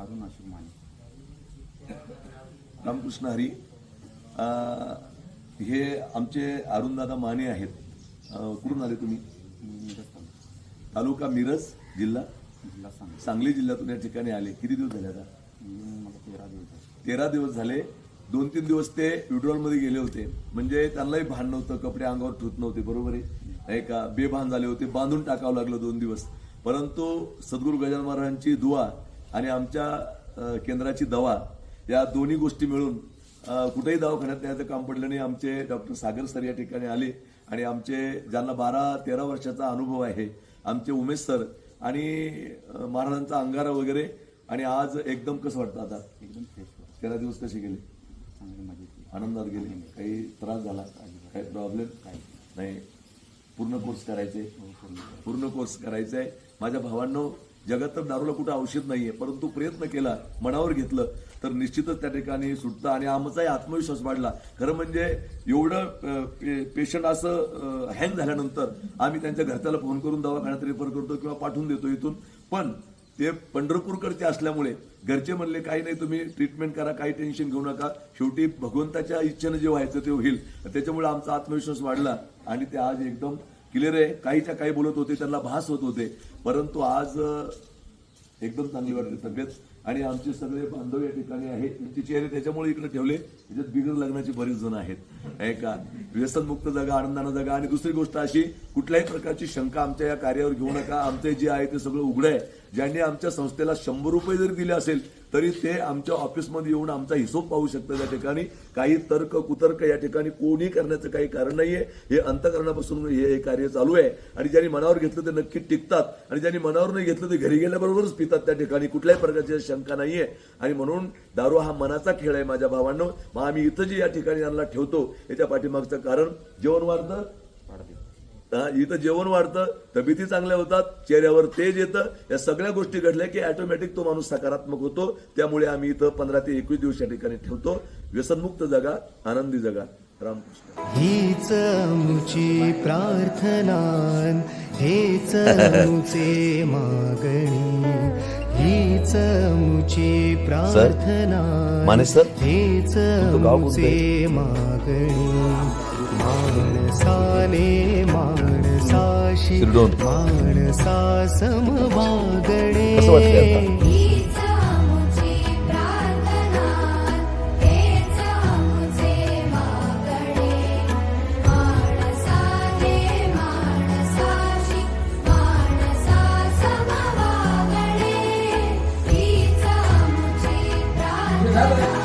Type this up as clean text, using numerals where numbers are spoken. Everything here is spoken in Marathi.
अरुण अशोक माने. रामकृष्ण हरी. हे आमचे अरुणदादा माने आहेत. कुठून आले तुम्ही? मिरज तालुका मिरज, जिल्हा जिल्हा सांगली. सांगली जिल्ह्यातून या ठिकाणी आले. किती दिवस झाले आता? मला 13 दिवस झाले. 13 दिवस झाले. 2-3 दिवस ते विड्रॉलमध्ये गेले होते. म्हणजे त्यांनाही भान नव्हतं, कपडे अंगावर ठेवत नव्हते. बरोबर आहे नाही का? बेभान झाले होते. बांधून टाकावं लागलं 2 दिवस. परंतु सद्गुरू गजानन महाराजांची दुआ आणि आमच्या केंद्राची दवा या दोन्ही गोष्टी मिळून कुठेही दवाखान्यात न्यायचं काम पडलं नाही. आमचे डॉक्टर सागर सर या ठिकाणी आले आणि आमचे ज्यांना 12-13 वर्षाचा अनुभव आहे आमचे उमेश सर आणि महाराजांचा अंगारा वगैरे. आणि आज एकदम कसं वाटतं आता? एकदम फ्रेश. 13 दिवस कसे गेले? चांगली मजेत. आनंदात गेले? काही त्रास झाला? काही प्रॉब्लेम? काही नाही. पूर्ण कोर्स करायचे? पूर्ण. पूर्ण कोर्स करायचा आहे. माझ्या भावांनो, जगात तर दारूला कुठं औषध नाहीये, परंतु प्रयत्न केला, मनावर घेतलं तर निश्चितच त्या ठिकाणी सुटतं. आणि आमचाही आत्मविश्वास वाढला. खरं म्हणजे एवढं पेशंट असं हँग झाल्यानंतर आम्ही त्यांच्या घरच्याला फोन करून दवाखान्यात रेफर करतो किंवा पाठवून देतो इथून. पण ते पंढरपूरकडचे असल्यामुळे घरचे म्हणले काही नाही, तुम्ही ट्रीटमेंट करा, काही टेन्शन घेऊ नका, शेवटी भगवंताच्या इच्छेनं जे व्हायचं ते होईल. त्याच्यामुळे आमचा आत्मविश्वास वाढला आणि ते आज एकदम क्लिअर आहे. काहीच्या काही बोलत होते, त्यांना भास होत होते, परंतु आज एकदम चांगली वाटते तब्येत. आणि आमचे सगळे बांधव या ठिकाणी आहेत. त्यांचे चेहरे त्याच्यामुळे इकडे ठेवले, त्याच्यात बिगर लग्नाची बरीच जण आहेत. आहे का? व्यसनमुक्त जगा, आनंदानं जगा. आणि दुसरी गोष्ट अशी, कुठल्याही प्रकारची शंका आमच्या या कार्यावर घेऊ नका. आमचे जे आहे ते सगळं उघडं आहे. ज्यांनी आमच्या संस्थेला 100 रुपये जरी दिले असेल तरी ते आमच्या ऑफिसमध्ये येऊन आमचा हिशोब पाहू शकतात. या ठिकाणी काही तर्क कुतर्क या ठिकाणी कोणी करण्याचं काही कारण नाहीये. हे अंतःकरणापासून हे कार्य चालू आहे. आणि ज्यांनी मनावर घेतलं ते नक्की टिकतात, आणि ज्यांनी मनावर नाही घेतलं ते घरी गेल्याबरोबरच पितात. त्या ठिकाणी कुठल्याही प्रकारची शंका नाहीये. आणि म्हणून दारू हा मनाचा खेळ आहे माझ्या भावांनो. मग आम्ही इथं जे या ठिकाणी यांना ठेवतो याच्या पाठीमागचं कारण जेवण वाढतं, इथं जेवण वाढतं, तब्येती चांगल्या होतात, चेहऱ्यावर तेज येतं. या सगळ्या गोष्टी घडल्या की ऑटोमॅटिक तो माणूस सकारात्मक होतो. त्यामुळे आम्ही इथं 15 ते 21 दिवस या ठिकाणी ठेवतो. व्यसनमुक्त जगा, आनंदी जगा. रामकृष्ण. हीच आमची प्रार्थना, हेच आमचे मागणी, हीच आमची प्रार्थना, हेच आमचे मागणी. माणसाने माणसाशी, माणसा समवागणे. Gracias.